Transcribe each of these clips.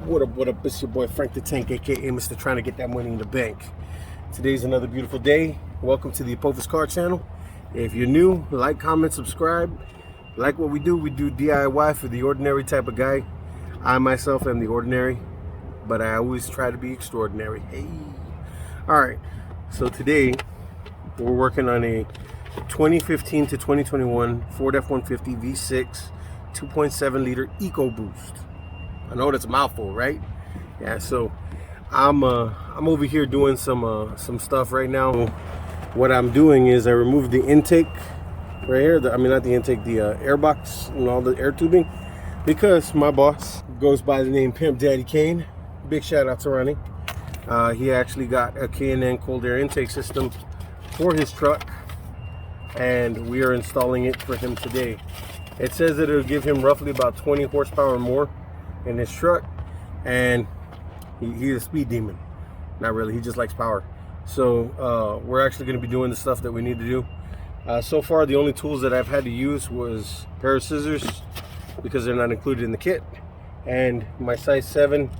what up? It's your boy Frank the Tank, aka Mr. Trying to Get That Money in the Bank. Today's another beautiful day. Welcome to the f150 car channel. If you're new, like, comment, subscribe. Like what we do DIY for the ordinary type of guy. I myself am the ordinary, but I always try to be extraordinary. Hey. Alright, so today we're working on a 2015 to 2021 Ford F-150 V6 2.7 liter EcoBoost. I know that's a mouthful, right? Yeah, so I'm over here doing some stuff right now. What I'm doing is I removed the intake right here. Not the intake, the air box and all the air tubing, because my boss goes by the name Pimp Daddy Kane. Big shout out to Ronnie. He actually got a K&N cold air intake system for his truck, and we are installing it for him today. It says that it'll give him roughly about 20 horsepower more in his truck, and he's a speed demon. Not really, he just likes power. So we're actually going to be doing the stuff that we need to do. So far, the only tools that I've had to use was a pair of scissors, because they're not included in the kit, and my size 7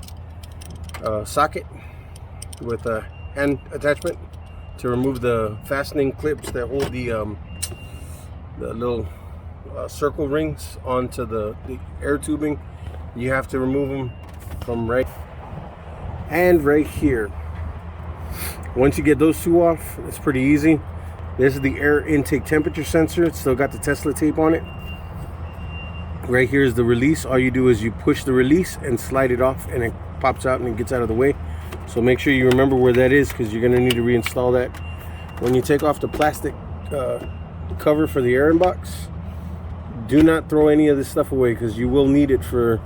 socket with a hand attachment to remove the fastening clips that hold the little circle rings onto the air tubing. You have to remove them from right here. Once you get those two off, it's pretty easy. This is the air intake temperature sensor. It's still got the Tesla tape on it. Right here is the release. All you do is you push the release and slide it off, and it pops out and it gets out of the way. So make sure you remember where that is, because you're going to need to reinstall that. When you take off the plastic cover for the air box, do not throw any of this stuff away, because you will need it for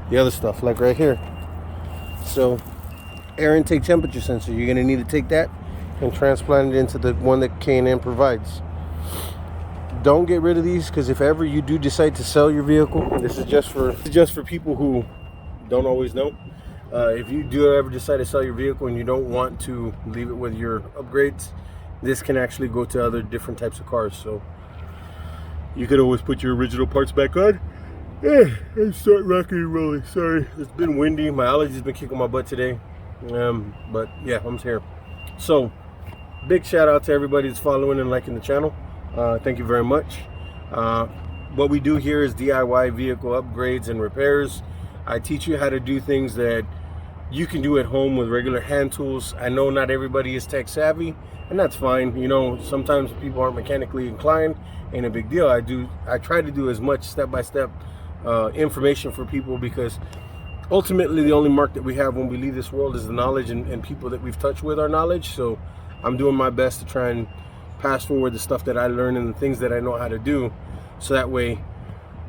the other stuff, like right here. So air intake temperature sensor, you're going to need to take that and transplant it into the one that K&N provides. Don't get rid of these, because if ever you do decide to sell your vehicle, this is just for people who don't always know. If you do ever decide to sell your vehicle and you don't want to leave it with your upgrades, this can actually go to other different types of cars. So you could always put your original parts back on and start rocking and rolling. Sorry, it's been windy. My allergies been kicking my butt today. But yeah, I'm here. So big shout out to everybody that's following and liking the channel. Thank you very much. What we do here is DIY vehicle upgrades and repairs. I teach you how to do things that you can do at home with regular hand tools. I know not everybody is tech savvy, and that's fine. You know, sometimes people aren't mechanically inclined. Ain't a big deal. I try to do as much step-by-step information for people, because ultimately the only mark that we have when we leave this world is the knowledge and people that we've touched with our knowledge. So I'm doing my best to try and pass forward the stuff that I learned and the things that I know how to do, so that way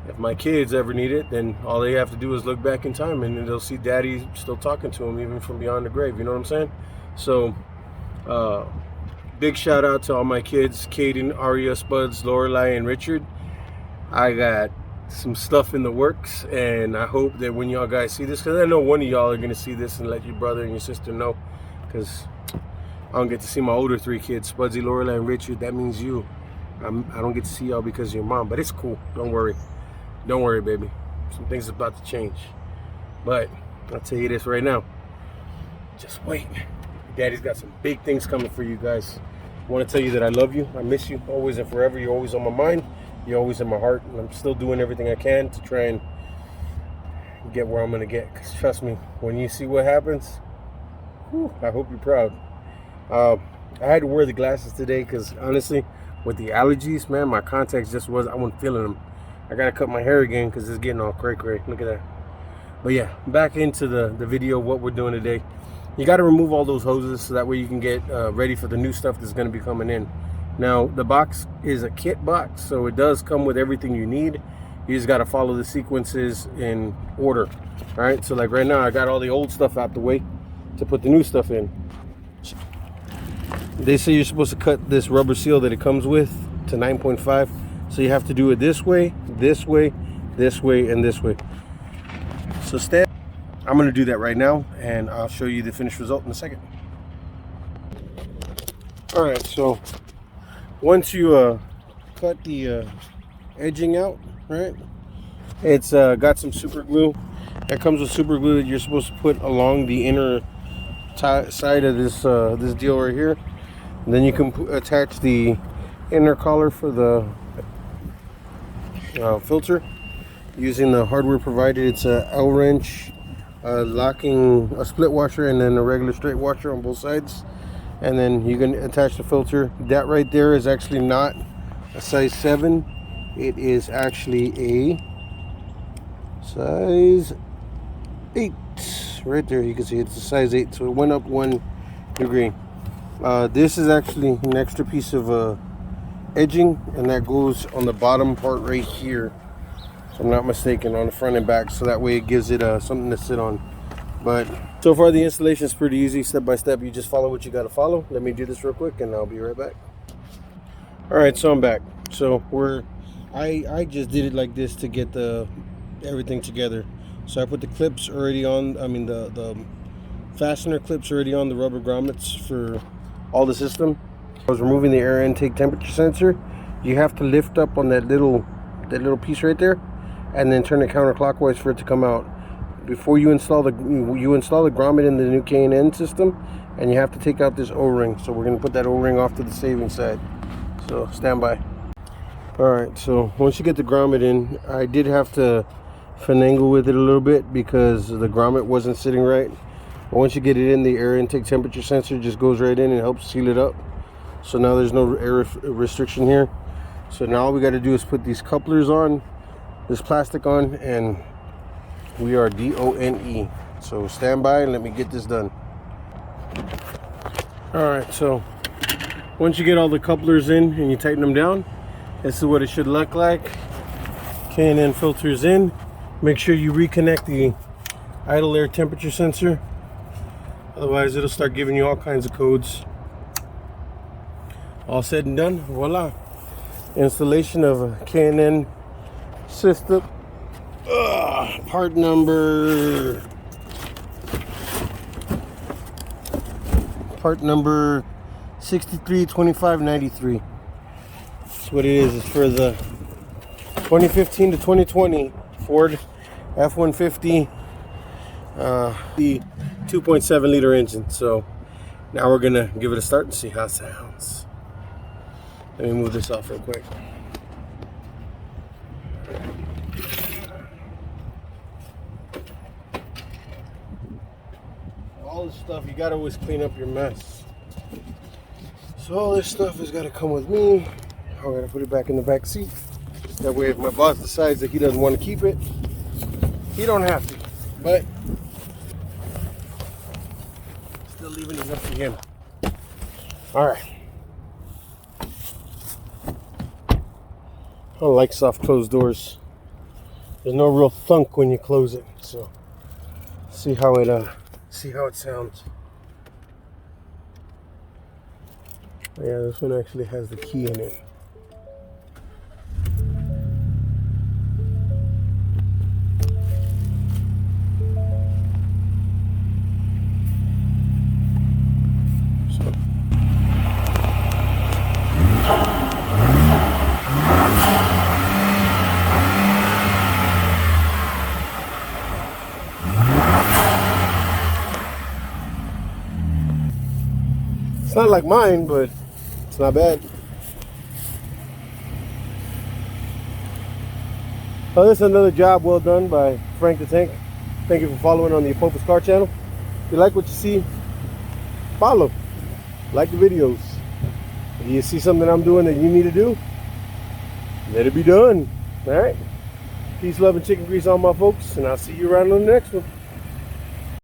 if my kids ever need it, then all they have to do is look back in time and they'll see daddy still talking to them, even from beyond the grave. You know what I'm saying? So big shout out to all my kids, Caden, Aria, Spuds, Lorelai, and Richard. I got some stuff in the works, and I hope that when y'all guys see this, because I know one of y'all are going to see this and let your brother and your sister know, because I don't get to see my older 3 kids, Spudsy, Lorelai, and Richard. That means you. I don't get to see y'all because of your mom, but it's cool. Don't worry. Don't worry, baby. Some things are about to change. But I'll tell you this right now. Just wait. Daddy's got some big things coming for you guys. I want to tell you that I love you. I miss you always and forever. You're always on my mind. You're always in my heart. And I'm still doing everything I can to try and get where I'm going to get. Because trust me, when you see what happens, whew, I hope you're proud. I had to wear the glasses today because honestly, with the allergies, man, my contacts I wasn't feeling them. I gotta cut my hair again because it's getting all cray. Look at that. But yeah, back into the video, what we're doing today. You got to remove all those hoses, so that way you can get ready for the new stuff that's going to be coming in. Now, the box is a kit box, so it does come with everything you need. You just got to follow the sequences in order. All right, so like right now, I got all the old stuff out the way to put the new stuff in. They say you're supposed to cut this rubber seal that it comes with to 9.5. So you have to do it this way, this way, this way, and this way. So I'm going to do that right now, and I'll show you the finished result in a second. All right, so once you cut the edging out, right, it's got some super glue. That comes with super glue that you're supposed to put along the inner side of this this deal right here. And then you can attach the inner collar for the filter using the hardware provided. It's a L wrench, locking a split washer, and then a regular straight washer on both sides. And then you can attach the filter. That right there is actually not a size 7. It is actually a size 8. Right there, you can see it's a size 8, so it went up 1 degree. This is actually an extra piece of edging, and that goes on the bottom part right here, if I'm not mistaken, on the front and back, so that way it gives it something to sit on. But so far the installation is pretty easy, step by step. You just follow what you got to follow. Let me do this real quick and I'll be right back. All right, so I'm back. So I just did it like this to get everything together. So I put the clips already on, the fastener clips already on the rubber grommets for all the system. I was removing the air intake temperature sensor. You have to lift up on that little piece right there and then turn it counterclockwise for it to come out. Before you install the grommet in the new K&N system, and you have to take out this O-ring. So we're going to put that O-ring off to the saving side. So stand by. Alright, so once you get the grommet in, I did have to finagle with it a little bit because the grommet wasn't sitting right. But once you get it in, the air intake temperature sensor just goes right in and helps seal it up. So now there's no air restriction here. So now all we got to do is put these couplers on, this plastic on, and we are DONE. So stand by and let me get this done. Alright, so once you get all the couplers in and you tighten them down, this is what it should look like. K&N filters in. Make sure you reconnect the idle air temperature sensor, otherwise it'll start giving you all kinds of codes. All said and done, voila. Installation of a K&N system. Part number 632593. That's what it is. It's for the 2015 to 2020 Ford F150, the 2.7 liter engine. So now we're gonna give it a start and see how it sounds. Let me move this off real quick. All this stuff, you gotta always clean up your mess. So all this stuff has got to come with me. I'm gonna put it back in the back seat. That way, if my boss decides that he doesn't want to keep it, he don't have to. But still leaving it up to him. All right. I don't like soft closed doors. There's no real thunk when you close it. So see how it sounds. Yeah, this one actually has the key in it. It's not like mine, but it's not bad. Oh, this is another job well done by Frank the Tank. Thank you for following on the Apopus Car channel. If you like what you see, follow. Like the videos. If you see something I'm doing that you need to do, let it be done. Alright? Peace, love, and chicken grease, all my folks, and I'll see you around on the next one.